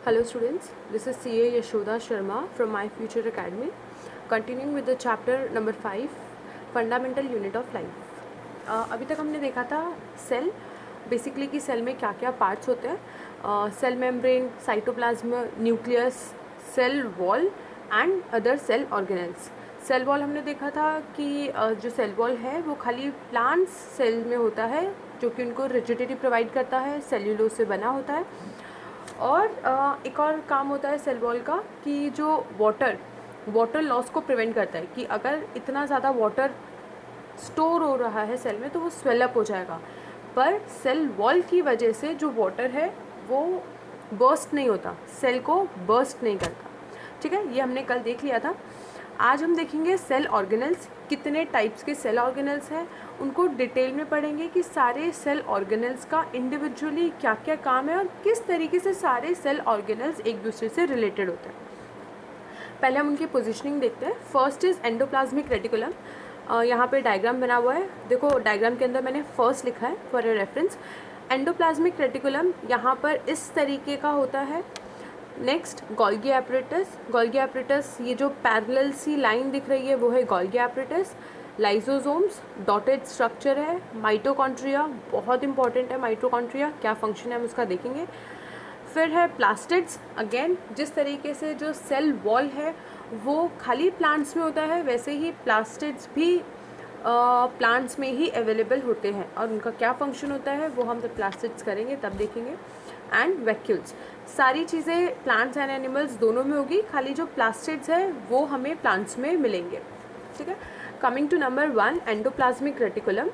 Hello students, this is CA Yashoda Sharma from My Future Academy, continuing with the chapter number 5, Fundamental Unit of Life. अभी तक हमने देखा था cell, basically कि cell में क्या क्या पार्ट्स होते हैं, cell membrane, cytoplasm, nucleus, cell wall and other cell organelles. Cell wall हमने देखा था कि जो सेल वॉल है वो खाली प्लांट्स सेल में होता है, जो कि उनको रिजिडिटी प्रोवाइड करता है, सेल्यूलोज से बना होता है. और एक और काम होता है सेल वॉल का कि जो वाटर लॉस को प्रिवेंट करता है, कि अगर इतना ज़्यादा वाटर स्टोर हो रहा है सेल में तो वो स्वेलअप हो जाएगा, पर सेल वॉल की वजह से जो वाटर है वो बर्स्ट नहीं होता, सेल को बर्स्ट नहीं करता. ठीक है, ये हमने कल देख लिया था. आज हम देखेंगे सेल ऑर्गेनल्स, कितने टाइप्स के सेल ऑर्गेनल्स हैं, उनको डिटेल में पढ़ेंगे कि सारे सेल ऑर्गेनल्स का इंडिविजुअली क्या क्या काम है और किस तरीके से सारे सेल ऑर्गेनल्स एक दूसरे से रिलेटेड होते हैं. पहले हम उनकी पोजीशनिंग देखते हैं. First is endoplasmic reticulum. यहाँ पे डायग्राम बना हुआ है, देखो डायग्राम के अंदर मैंने फर्स्ट लिखा है for a reference. Endoplasmic reticulum यहाँ पर इस तरीके का होता है. नेक्स्ट गोल्गी एपरेटस, ये जो पैरेलल सी लाइन दिख रही है वो है Golgi apparatus. Lysosomes, dotted structure है. माइटोकॉन्ड्रिया, बहुत इंपॉर्टेंट है माइटोकॉन्ड्रिया, क्या फंक्शन है हम उसका देखेंगे. फिर है प्लास्टिड्स. अगेन जिस तरीके से जो सेल वॉल है वो खाली प्लांट्स में होता है, वैसे ही प्लास्टिड्स भी प्लांट्स में ही अवेलेबल होते हैं, और उनका क्या फंक्शन होता है वो हम जब प्लास्टिड्स करेंगे तब देखेंगे. एंड वैक्यूल्स, सारी चीज़ें प्लांट्स एंड एनिमल्स दोनों में होगी, खाली जो प्लास्टिड्स है वो हमें प्लांट्स में मिलेंगे. ठीक है, coming to number 1, endoplasmic reticulum.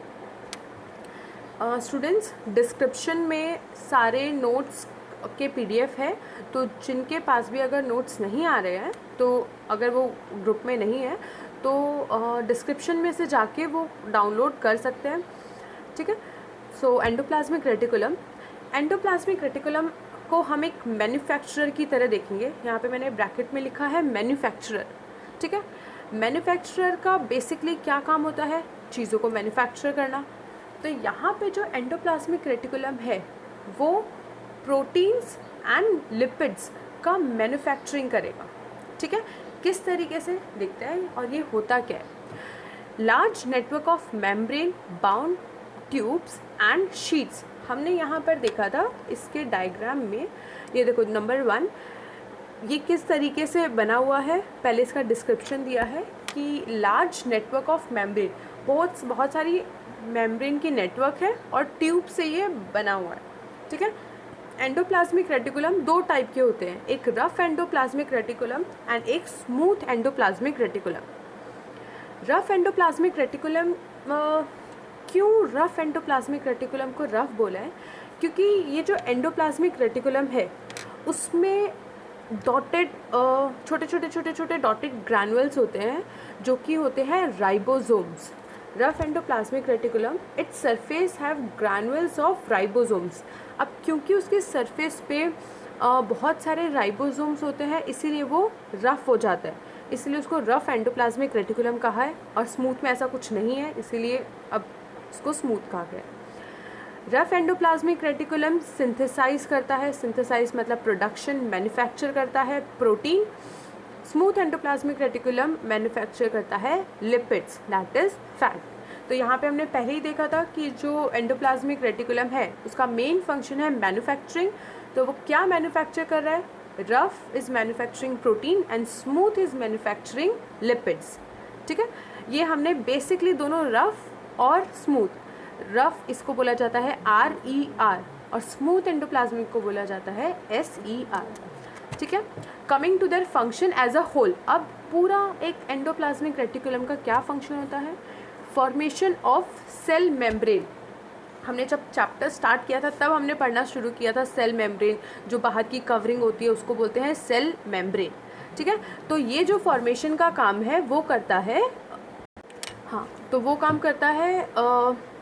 Students, description में सारे नोट्स के PDF है, तो जिनके पास भी अगर नोट्स नहीं आ रहे हैं, तो अगर वो ग्रुप में नहीं है तो डिस्क्रिप्शन में से जाके वो डाउनलोड कर सकते हैं. ठीक है, सो एंडोप्लाज्मिक रेटिकुलम को हम एक मैन्युफैक्चरर की तरह देखेंगे. यहाँ पे मैंने ब्रैकेट में लिखा है मैन्युफैक्चरर. ठीक है, मैन्युफैक्चरर का बेसिकली क्या काम होता है, चीज़ों को मैन्युफैक्चर करना. तो यहाँ पे जो एंडोप्लाज्मिक रेटिकुलम है वो प्रोटीन्स एंड लिपिड्स का मैन्युफैक्चरिंग करेगा. ठीक है, किस तरीके से देखते हैं और ये होता क्या है. Large network of membrane bound tubes and sheets, हमने यहाँ पर देखा था इसके डायग्राम में. ये देखो नंबर 1, ये किस तरीके से बना हुआ है, पहले इसका डिस्क्रिप्शन दिया है कि लार्ज नेटवर्क ऑफ मेम्ब्रेन, बहुत सारी मेम्ब्रेन की नेटवर्क है और ट्यूब से ये बना हुआ है. ठीक है, एंडोप्लाज्मिक रेटिकुलम दो टाइप के होते हैं, एक रफ एंडोप्लाज्मिक रेटिकुलम एंड एक smooth endoplasmic reticulum. Rough endoplasmic reticulum, क्यों रफ एंडोप्लाज्मिक रेटिकुलम को रफ बोला है, क्योंकि ये जो एंडोप्लाज्मिक रेटिकुलम है उसमें डॉटेड छोटे डॉटेड ग्रैनुअल्स होते हैं जो कि होते हैं ribosomes. Rough endoplasmic reticulum, its surface have granules of ribosomes. अब क्योंकि उसके सरफेस पे बहुत सारे राइबोसोम्स होते हैं इसीलिए वो रफ़ हो जाता है, इसलिए उसको रफ एंडोप्लाज्मिक रेटिकुलम कहा है. और स्मूथ में ऐसा कुछ नहीं है, इसीलिए अब उसको स्मूथ कहा गया. रफ एंडोप्लाज्मिक रेटिकुलम सिंथेसाइज करता है, सिंथेसाइज मतलब प्रोडक्शन, मैन्युफैक्चर करता है protein. Smooth endoplasmic reticulum manufacture करता है लिपिड्स, दैट इज़ फैट. तो यहाँ पे हमने पहले ही देखा था कि जो एंडोप्लाज्मिक रेटिकुलम है उसका मेन फंक्शन है मैन्युफैक्चरिंग. तो वो क्या मैन्युफैक्चर कर रहा है, rough is manufacturing protein and smooth is manufacturing lipids. ठीक है, ये हमने बेसिकली दोनों रफ और स्मूथ, रफ इसको बोला जाता है RER और स्मूथ एंडोप्लाज्मिक को बोला जाता है SER. ठीक है, coming to their function as a whole. अब पूरा एक एंडोप्लाज्मिक रेटिकुलम का क्या फंक्शन होता है, फॉर्मेशन ऑफ सेल मेम्ब्रेन. हमने जब चैप्टर स्टार्ट किया था तब हमने पढ़ना शुरू किया था सेल मेम्ब्रेन, जो बाहर की कवरिंग होती है उसको बोलते हैं सेल मेम्ब्रेन. ठीक है, तो ये जो फॉर्मेशन का काम है वो करता है, हाँ तो वो काम करता है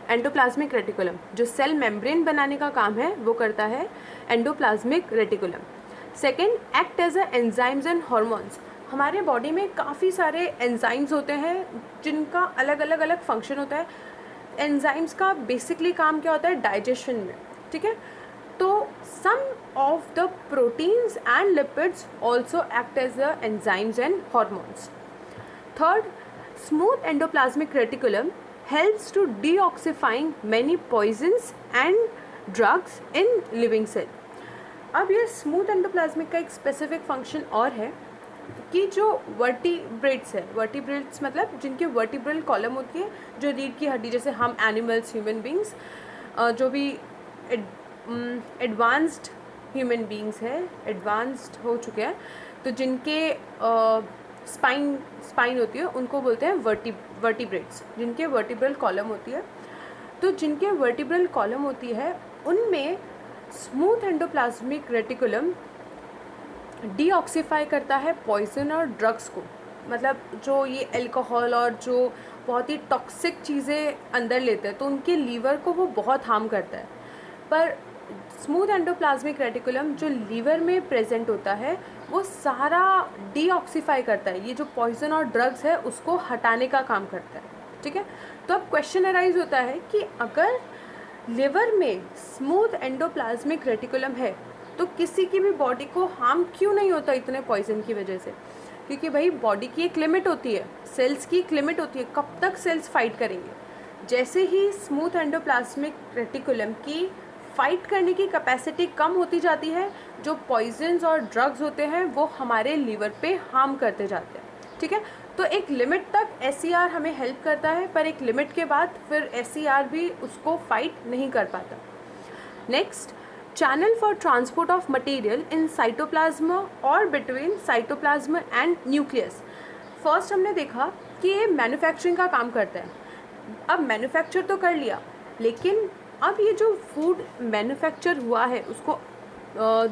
एंडोप्लाज्मिक रेटिकुलम. जो सेल मेम्ब्रेन बनाने का काम है वो करता है endoplasmic reticulum. Second, act as a enzymes and hormones. हमारे बॉडी में काफ़ी सारे एंजाइम्स होते हैं जिनका अलग अलग फंक्शन होता है. एंजाइम्स का बेसिकली काम क्या होता है, डाइजेशन में. ठीक है, तो some of the proteins and lipids also act as the enzymes and hormones. Third, smooth endoplasmic reticulum helps to deoxifying many poisons and drugs in living cell. अब ये स्मूथ एंडोप्लाज्मिक का एक स्पेसिफिक फंक्शन और है कि जो vertebrates है, vertebrates मतलब जिनके वर्टिब्रल कॉलम होती है, जो रीढ़ की हड्डी, जैसे हम एनिमल्स, ह्यूमन बींग्स, जो भी एडवांस्ड ह्यूमन बींग्स है, एडवांस्ड हो चुके हैं, तो जिनके स्पाइन होती है उनको बोलते हैं वर्टिब्रेट्स, जिनके वर्टिब्रल कॉलम होती है। तो जिनके वर्टिब्रल कॉलम होती है उनमें स्मूथ एंडोप्लाज्मिक रेटिकुलम डीऑक्सीफाई करता है पॉइजन और ड्रग्स को, मतलब जो ये अल्कोहल और जो बहुत ही टॉक्सिक चीज़ें अंदर लेते हैं तो उनके लीवर को वो बहुत हार्म करता है। पर स्मूथ एंडोप्लाज्मिक रेटिकुलम जो लीवर में प्रेजेंट होता है वो सारा डीऑक्सीफाई करता है, ये जो पॉइजन और ड्रग्स है उसको हटाने का काम करता है। ठीक है, तो अब क्वेश्चन अराइज होता है कि अगर लिवर में स्मूथ एंडोप्लाज्मिक रेटिकुलम है तो किसी की भी बॉडी को हार्म क्यों नहीं होता इतने पॉइजन की वजह से? क्योंकि भाई बॉडी की एक लिमिट होती है, सेल्स की एक लिमिट होती है, कब तक सेल्स फाइट करेंगे। जैसे ही स्मूथ एंडोप्लाज्मिक रेटिकुलम की फाइट करने की कैपेसिटी कम होती जाती है, जो पॉइजन्स और ड्रग्स होते हैं वो हमारे लीवर पे हार्म करते जाते हैं। ठीक है, तो एक लिमिट तक SCR हमें हेल्प करता है, पर एक लिमिट के बाद फिर SCR भी उसको फाइट नहीं कर पाता। Next, channel for transport of material in cytoplasm और between cytoplasm and nucleus. First हमने देखा कि ये मैन्युफैक्चरिंग का काम करता है। अब मैन्युफैक्चर तो कर लिया, लेकिन अब ये जो फूड मैन्युफैक्चर हुआ है उसको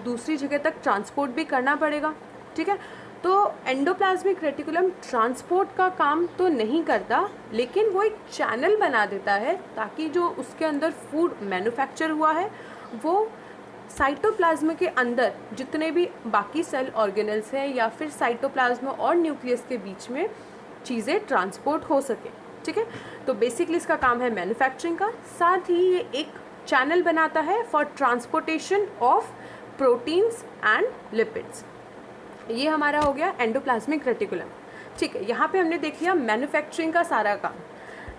दूसरी जगह तक ट्रांसपोर्ट भी करना पड़ेगा। ठीक है, तो एंडोप्लाज्मिक रेटिकुलम ट्रांसपोर्ट का काम तो नहीं करता, लेकिन वो एक चैनल बना देता है ताकि जो उसके अंदर फूड मैन्युफैक्चर हुआ है वो साइटोप्लाज्म के अंदर जितने भी बाकी सेल ऑर्गेनल्स हैं या फिर साइटोप्लाज्म और न्यूक्लियस के बीच में चीज़ें ट्रांसपोर्ट हो सके। ठीक है, तो बेसिकली इसका काम है मैन्युफैक्चरिंग का, साथ ही ये एक चैनल बनाता है for transportation of proteins and lipids. ये हमारा हो गया एंडोप्लाज्मिक रेटिकुलम। ठीक है, यहाँ पे हमने देख लिया मैन्युफैक्चरिंग का सारा काम।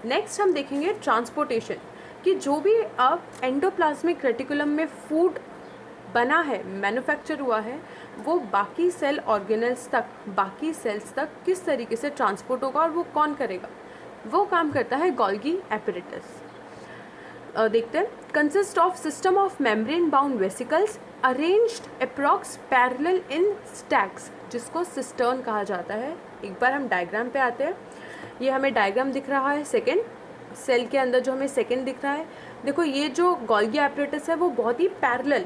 नेक्स्ट हम देखेंगे ट्रांसपोर्टेशन, कि जो भी अब एंडोप्लाज्मिक रेटिकुलम में फूड बना है, मैन्युफैक्चर हुआ है, वो बाकी सेल ऑर्गेनल्स तक, बाकी सेल्स तक किस तरीके से ट्रांसपोर्ट होगा और वो कौन करेगा? वो काम करता है गोल्गी एपरेटस। देखते हैं, consist of system of membrane bound vesicles arranged approx parallel in stacks, जिसको सिस्टर्न कहा जाता है। एक बार हम डायग्राम पे आते हैं। ये हमें डायग्राम दिख रहा है, सेकेंड सेल के अंदर जो हमें सेकेंड दिख रहा है। देखो ये जो गोल्गी एपरेटस है वो बहुत ही पैरेलल,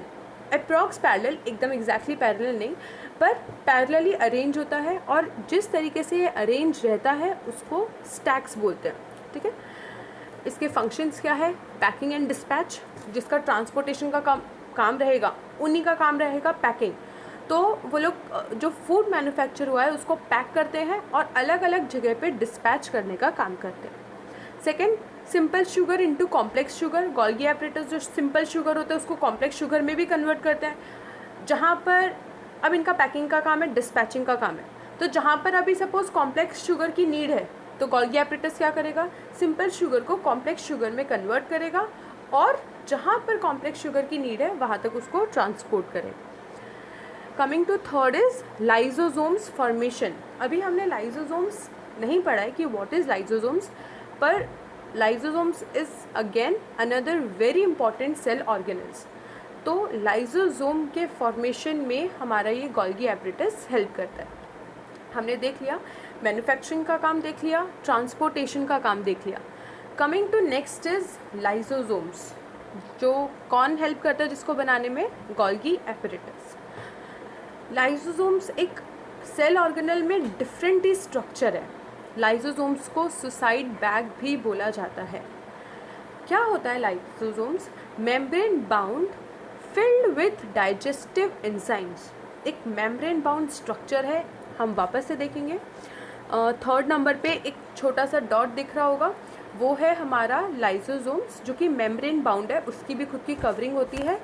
अप्रॉक्स पैरेलल, एकदम एग्जैक्टली पैरेलल नहीं, पर पैरेलली अरेंज होता है, और जिस तरीके से ये अरेंज रहता है उसको स्टैक्स बोलते हैं। ठीक है, इसके फंक्शंस क्या है? पैकिंग एंड डिस्पैच, जिसका ट्रांसपोर्टेशन का काम रहेगा, उन्हीं का काम रहेगा पैकिंग। तो वो लोग जो फूड मैन्युफैक्चर हुआ है उसको पैक करते हैं और अलग अलग जगह पे डिस्पैच करने का काम करते हैं। Second, simple sugar into complex sugar. Golgi apparatus जो सिंपल शुगर होता है उसको कॉम्प्लेक्स शुगर में भी कन्वर्ट करते हैं, जहाँ पर अब इनका पैकिंग का काम है, डिस्पैचिंग का काम है। तो जहाँ पर अभी सपोज कॉम्प्लेक्स शुगर की नीड है तो गोल्गी एपरेटस क्या करेगा? सिंपल शुगर को कॉम्प्लेक्स शुगर में कन्वर्ट करेगा और जहाँ पर कॉम्प्लेक्स शुगर की नीड है वहाँ तक उसको ट्रांसपोर्ट करेगा। Coming to third is lysosomes formation. अभी हमने लाइजोसोम्स नहीं पढ़ा है कि व्हाट इज़ लाइजोसोम्स, पर lysosomes is again another very important cell organelles. तो लाइजोसोम के फॉर्मेशन में हमारा ये गोल्गी एपरेटस हेल्प करता है। हमने देख लिया मैन्युफैक्चरिंग का काम, देख लिया ट्रांसपोर्टेशन का काम, देख लिया। Coming to next is lysosomes, जो कौन हेल्प करता है जिसको बनाने में? Golgi apparatus. लाइजोसोम्स एक सेल ऑर्गेनल में डिफरेंट ही स्ट्रक्चर है। लाइजोसोम्स को सुसाइड बैग भी बोला जाता है। क्या होता है lysosomes? Membrane bound filled with digestive enzymes. एक मेम्ब्रेन बाउंड स्ट्रक्चर है, हम वापस से देखेंगे। थर्ड नंबर पे एक छोटा सा डॉट दिख रहा होगा, वो है हमारा लाइजोसोम्स, जो कि मेम्ब्रेन बाउंड है, उसकी भी खुद की कवरिंग होती है।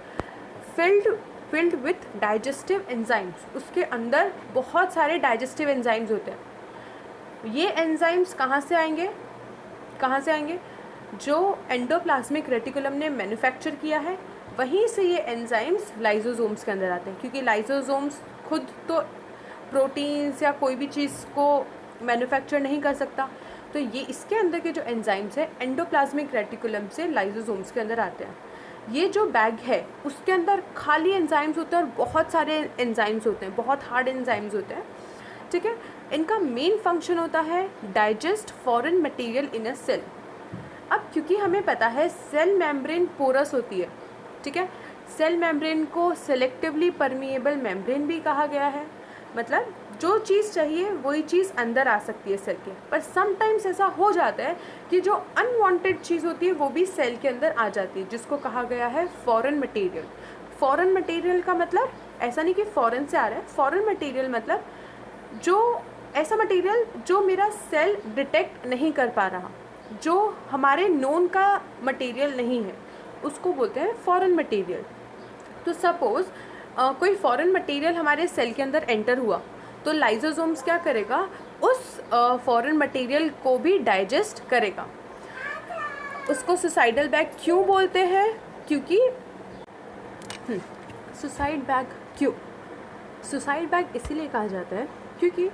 Field with digestive enzymes. उसके अंदर बहुत सारे डाइजेस्टिव एंजाइम्स होते हैं। ये एंजाइम्स कहाँ से आएंगे? जो एंडोप्लाज्मिक रेटिकुलम ने मैन्युफैक्चर किया है, वहीं से ये एंजाइम्स लाइसोसोम्स के अंदर आते हैं, क्योंकि लाइसोसोम्स खुद तो प्रोटीन्स या कोई भी चीज़ को मैन्युफैक्चर नहीं कर सकता, तो ये इसके अंदर के जो एंजाइम्स है एंडोप्लाज्मिक रेटिकुलम से लाइसोसोम्स के अंदर आते हैं। ये जो बैग है उसके अंदर खाली एंजाइम्स होते हैं और बहुत सारे एंजाइम्स होते हैं, बहुत हार्ड एंजाइम्स होते हैं, ठीक है। इनका मेन फंक्शन होता है digest foreign material in a cell. अब क्योंकि हमें पता है सेल मेम्ब्रेन पोरस होती है, ठीक है, सेल मेम्ब्रेन को सेलेक्टिवली परमिएबल मेम्ब्रेन भी कहा गया है, मतलब जो चीज़ चाहिए वही चीज़ अंदर आ सकती है सेल के। पर समटाइम्स ऐसा हो जाता है कि जो अनवांटेड चीज़ होती है वो भी सेल के अंदर आ जाती है, जिसको कहा गया है फॉरेन मटेरियल। फॉरेन मटेरियल का मतलब ऐसा नहीं कि फॉरेन से आ रहा है, फॉरेन मटेरियल मतलब जो ऐसा मटेरियल जो मेरा सेल डिटेक्ट नहीं कर पा रहा, जो हमारे नोन का मटेरियल नहीं है, उसको बोलते हैं फॉरेन मटेरियल। तो सपोज़ कोई फॉरेन मटेरियल हमारे सेल के अंदर एंटर हुआ, तो लाइसोसोम्स क्या करेगा, उस फॉरेन मटेरियल को भी डाइजेस्ट करेगा। उसको सुसाइडल बैग क्यों बोलते हैं? क्योंकि सुसाइड बैग इसीलिए कहा जाता है क्योंकि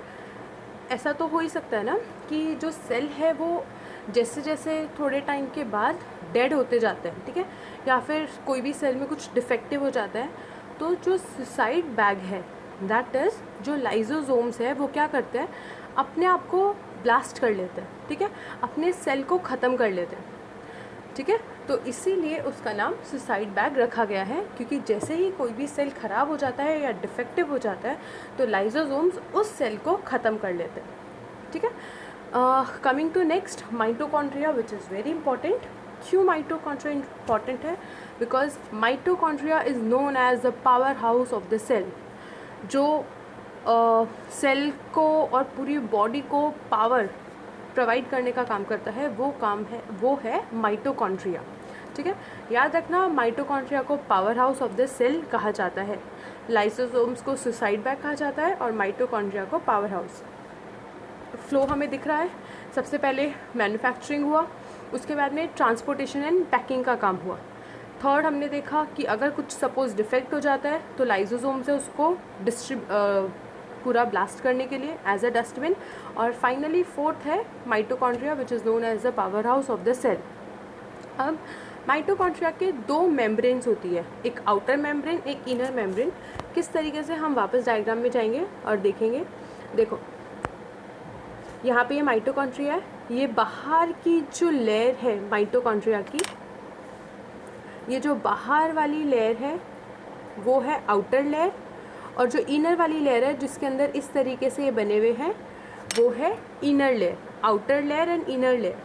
ऐसा तो हो ही सकता है ना कि जो सेल है वो जैसे जैसे थोड़े टाइम के बाद डेड होते जाते हैं, ठीक है, या फिर कोई भी सेल में कुछ डिफेक्टिव हो जाता है, तो जो सुसाइड बैग है दैट इज़ जो लाइसोसोम्स है वो क्या करते हैं, अपने आप को ब्लास्ट कर लेते हैं, ठीक है, अपने सेल को ख़त्म कर लेते हैं, ठीक है। तो इसीलिए उसका नाम सुसाइड बैग रखा गया है, क्योंकि जैसे ही कोई भी सेल ख़राब हो जाता है या डिफेक्टिव हो जाता है तो लाइसोसोम्स उस सेल को ख़त्म कर लेते हैं, ठीक है। Coming to next, mitochondria which is very important. क्यों माइटोकॉन्ड्रिया इंपॉर्टेंट है? Because mitochondria is known as the power house of the cell. जो सेल को और पूरी बॉडी को पावर प्रोवाइड करने का काम करता है, वो है माइटोकॉन्ड्रिया, ठीक है। याद रखना, माइटोकॉन्ड्रिया को power house of the cell कहा जाता है, लाइसोसोम्स को सुसाइड बैग कहा जाता है और माइटोकॉन्ड्रिया को पावर हाउस। फ्लो हमें दिख रहा है, सबसे पहले मैन्युफैक्चरिंग हुआ, उसके बाद में ट्रांसपोर्टेशन एंड पैकिंग का काम हुआ। थर्ड हमने देखा कि अगर कुछ सपोज डिफेक्ट हो जाता है तो लाइसोसोम से उसको पूरा ब्लास्ट करने के लिए एज अ डस्टबिन। और फाइनली फोर्थ है mitochondria which is known as the power house of the cell. अब माइटोकॉन्ड्रिया के दो मेम्ब्रेन्स होती है, एक आउटर मेम्ब्रेन, एक इनर मेम्ब्रेन। किस तरीके से, हम वापस डायग्राम में जाएंगे और देखेंगे। देखो यहाँ पे ये माइटोकॉन्ड्रिया है, ये बाहर की जो लेयर है माइटोकॉन्ड्रिया की, ये जो बाहर वाली लेयर है वो है आउटर लेयर, और जो इनर वाली लेयर है जिसके अंदर इस तरीके से ये बने हुए हैं वो है inner layer. Outer layer and inner layer.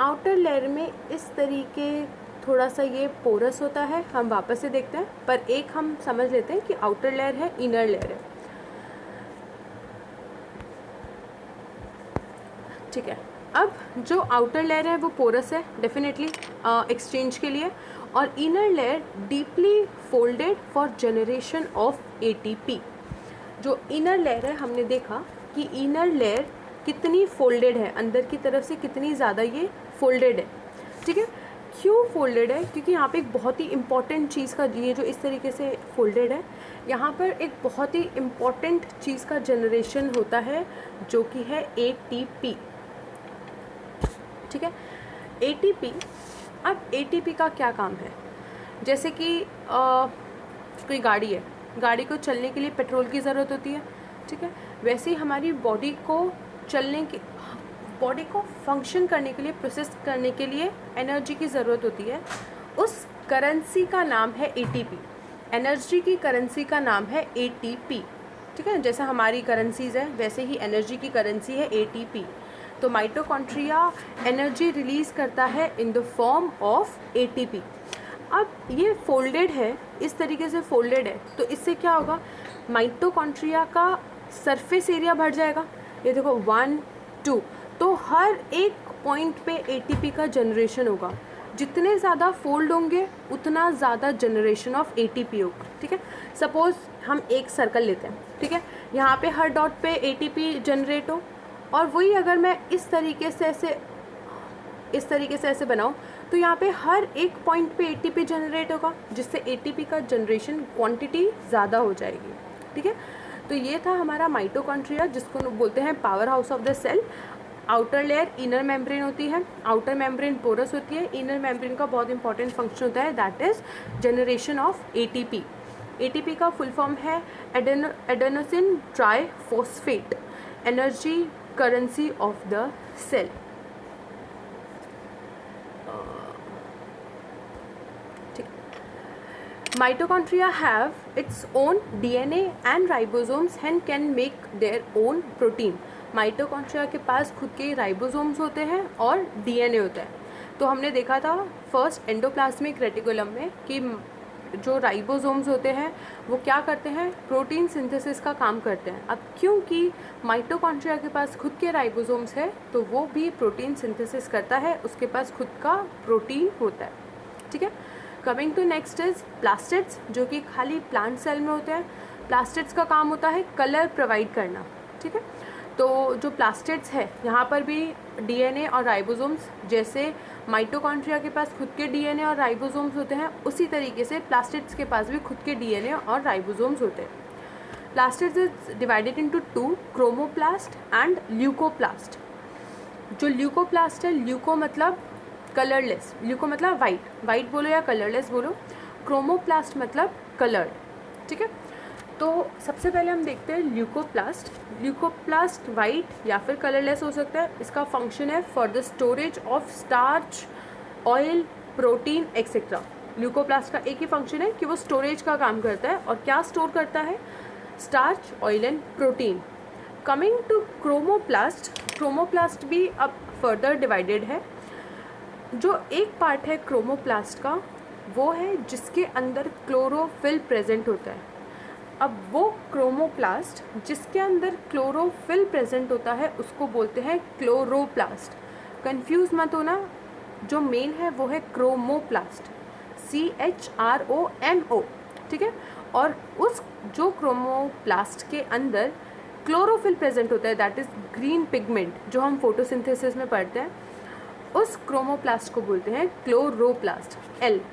Outer layer में इस तरीके थोड़ा सा ये पोरस होता है, हम वापस से देखते हैं, पर एक हम समझ लेते हैं कि आउटर लेयर है, इनर लेयर है, ठीक है। अब जो आउटर लेयर है वो पोरस है डेफिनेटली एक्सचेंज के लिए, और inner layer deeply folded for generation of ATP. जो इनर लेयर है, हमने देखा कि इनर लेयर कितनी फोल्डेड है, अंदर की तरफ से कितनी ज़्यादा ये फोल्डेड है, ठीक है। क्यों फोल्डेड है? क्योंकि यहाँ पे एक बहुत ही इम्पॉर्टेंट चीज़ का, ये जो इस तरीके से फोल्डेड है, यहाँ पर एक बहुत ही इम्पॉर्टेंट चीज़ का जनरेशन होता है जो कि है एटीपी, ठीक है, एटीपी। अब एटीपी का क्या काम है? जैसे कि कोई गाड़ी है, गाड़ी को चलने के लिए पेट्रोल की ज़रूरत होती है, ठीक है, वैसे ही हमारी बॉडी को फंक्शन करने के लिए, प्रोसेस करने के लिए एनर्जी की ज़रूरत होती है। उस करेंसी का नाम है एटीपी। एनर्जी की करेंसी का नाम है एटीपी, ठीक है। जैसे हमारी करेंसीज़ है वैसे ही एनर्जी की करेंसी है एटीपी। तो माइटोकॉन्ड्रिया एनर्जी रिलीज़ करता है in the form of ATP. अब ये फोल्डेड है, इस तरीके से फोल्डेड है, तो इससे क्या होगा, माइटोकॉन्ड्रिया का सरफेस एरिया बढ़ जाएगा। ये देखो 1, 2, तो हर एक पॉइंट पे एटीपी का जनरेशन होगा। जितने ज़्यादा फोल्ड होंगे उतना ज़्यादा जनरेशन ऑफ ATP होगा, ठीक है। सपोज़ हम एक सर्कल लेते हैं, ठीक है, यहाँ पे हर डॉट पे ATP जनरेट हो, और वही अगर मैं इस तरीके से ऐसे बनाऊँ तो यहाँ पे हर एक पॉइंट पे ATP जनरेट होगा, जिससे ATP का जनरेशन क्वांटिटी ज़्यादा हो जाएगी, ठीक है। तो ये था हमारा माइटोकॉन्ड्रिया, जिसको बोलते हैं power house of the cell. Outer layer inner membrane होती है, आउटर मेम्ब्रेन पोरस होती है। इनर मेम्ब्रेन का बहुत इंपॉर्टेंट फंक्शन होता है, that is generation of ATP। ATP का फुल फॉर्म है adenosine triphosphate, energy currency of the cell. Mitochondria have its own DNA and ribosomes and can make their own protein. Mitochondria के पास खुद के ribosomes होते हैं और DNA होता है। तो हमने देखा था फर्स्ट एंडोप्लाज्मिक रेटिकुलम में कि जो राइबोसोम्स होते हैं वो क्या करते हैं, प्रोटीन सिंथेसिस का काम करते हैं। अब क्योंकि माइटोकॉन्ड्रिया के पास खुद के राइबोसोम्स है तो वो भी प्रोटीन सिंथेसिस करता है, उसके पास खुद का प्रोटीन होता है, ठीक है। Coming to next is plastids, जो कि खाली प्लांट सेल में होते हैं। प्लास्टिड्स का काम होता है कलर प्रोवाइड करना, ठीक है। तो जो प्लास्टिड्स है यहाँ पर भी DNA और राइबोसोम्स, जैसे माइटोकॉन्ड्रिया के पास खुद के DNA और राइबोसोम्स होते हैं, उसी तरीके से प्लास्टिड्स के पास भी खुद के DNA और राइबोसोम्स होते हैं। Plastids is divided into two, chromoplast and leucoplast. जो ल्यूकोप्लास्ट है, ल्यूको मतलब कलरलेस, ल्यूको मतलब वाइट, वाइट बोलो या कलरलेस बोलो, क्रोमोप्लास्ट मतलब कलर्ड, ठीक है। तो सबसे पहले हम देखते हैं ल्यूकोप्लास्ट। ल्यूकोप्लास्ट वाइट या फिर कलरलेस हो सकता है। इसका फंक्शन है for the storage of starch, oil, protein etcetera. Leucoplast का एक ही फंक्शन है कि वो स्टोरेज का काम करता है, और क्या स्टोर करता है, starch, oil and protein. Coming to chromoplast, chromoplast भी अब फर्दर डिवाइडेड है। जो एक पार्ट है क्रोमोप्लास्ट का वो है जिसके अंदर क्लोरोफिल प्रेजेंट होता है। अब वो क्रोमोप्लास्ट जिसके अंदर क्लोरोफिल प्रेजेंट होता है उसको बोलते हैं क्लोरोप्लास्ट। कंफ्यूज मत होना, जो मेन है वो है क्रोमोप्लास्ट, CHROMO, ठीक है। और उस जो क्रोमोप्लास्ट के अंदर क्लोरोफिल प्रेजेंट होता है, दैट इज़ ग्रीन पिगमेंट, जो हम फोटोसिंथेसिस में पढ़ते हैं, उस क्रोमोप्लास्ट को बोलते हैं क्लोरोप्लास्ट,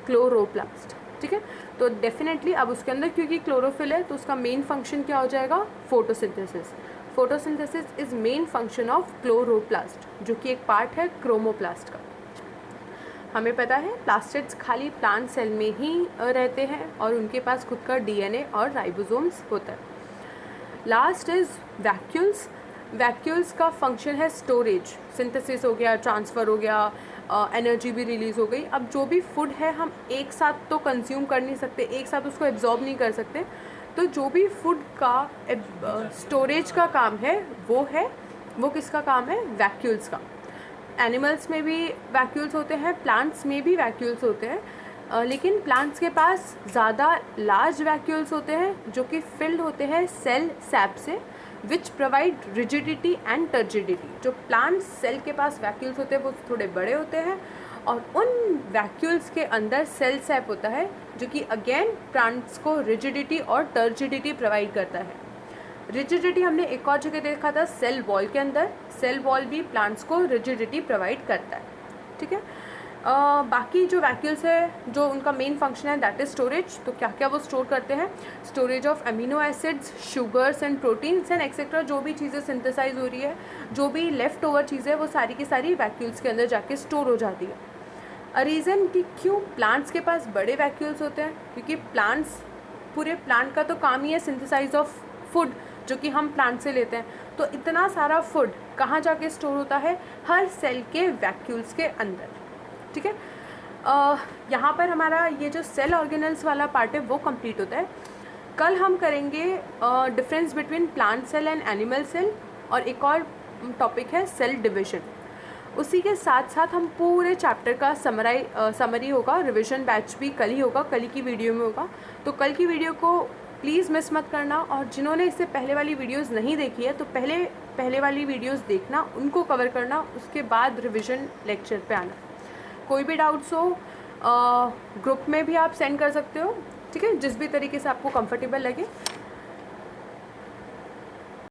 क्लोरोप्लास्ट, ठीक है। तो डेफिनेटली अब उसके अंदर क्योंकि क्लोरोफिल है तो उसका मेन फंक्शन क्या हो जाएगा, photosynthesis. Photosynthesis is main function of chloroplast, जो कि एक पार्ट है क्रोमोप्लास्ट का। हमें पता है प्लास्टिड्स खाली प्लांट सेल में ही रहते हैं और उनके पास खुद का DNA और राइबोसोम्स होता है। Last is vacuoles. वैक्यूल्स का फंक्शन है स्टोरेज, सिंथेसिस हो गया, ट्रांसफ़र हो गया, एनर्जी भी रिलीज़ हो गई। अब जो भी फूड है हम एक साथ तो कंज्यूम कर नहीं सकते, एक साथ उसको एब्जॉर्ब नहीं कर सकते, तो जो भी फूड का स्टोरेज का काम है वो किसका काम है, वैक्यूल्स का। एनिमल्स में भी वैक्यूल्स होते हैं, प्लांट्स में भी वैक्यूल्स होते हैं, लेकिन प्लांट्स के पास ज़्यादा लार्ज वैक्यूल्स होते हैं जो कि फिल्ड होते हैं सेल सैप से, which provide rigidity and turgidity. जो प्लांट सेल के पास वैक्यूल्स होते हैं वो थोड़े बड़े होते हैं, और उन वैक्यूल्स के अंदर सेल सैप होता है जो कि अगेन प्लांट्स को रिजिडिटी और टर्जिडिटी प्रोवाइड करता है। रिजिडिटी हमने एक और जगह देखा था, सेल वॉल के अंदर। सेल वॉल भी प्लांट्स को रिजिडिटी प्रोवाइड करता है, ठीक है। बाकी जो वैक्यूल्स है जो उनका मेन फंक्शन है दैट इज़ स्टोरेज। तो क्या क्या वो स्टोर करते हैं, storage of amino acids, sugars and proteins and etcetera. जो भी चीज़ें सिंथेसाइज हो रही है, जो भी लेफ्ट ओवर चीज़ें वो सारी की सारी वैक्यूल्स के अंदर जाके स्टोर हो जाती है। अ रीज़न कि क्यों प्लांट्स के पास बड़े वैक्यूल्स होते हैं, क्योंकि प्लांट्स, पूरे प्लांट का तो काम ही है सिंथेसाइज ऑफ फूड जो कि हम प्लांट से लेते हैं। तो इतना सारा फूड कहाँ जाके स्टोर होता है, हर सेल के वैक्यूल्स के अंदर, ठीक है। यहाँ पर हमारा ये जो सेल ऑर्गेनल्स वाला पार्ट है वो कंप्लीट होता है। कल हम करेंगे difference between plant cell and animal cell, और एक और टॉपिक है सेल डिविजन। उसी के साथ साथ हम पूरे चैप्टर का समरी होगा, रिविजन बैच भी कल ही होगा, कल की वीडियो में होगा। तो कल की वीडियो को प्लीज़ मिस मत करना, और जिन्होंने इससे पहले वाली वीडियोस नहीं देखी है तो पहले वाली वीडियोस देखना, उनको कवर करना, उसके बाद रिविजन लेक्चर पे आना। कोई भी डाउट्स हो ग्रुप में भी आप सेंड कर सकते हो, ठीक है, जिस भी तरीके से आपको कंफर्टेबल लगे।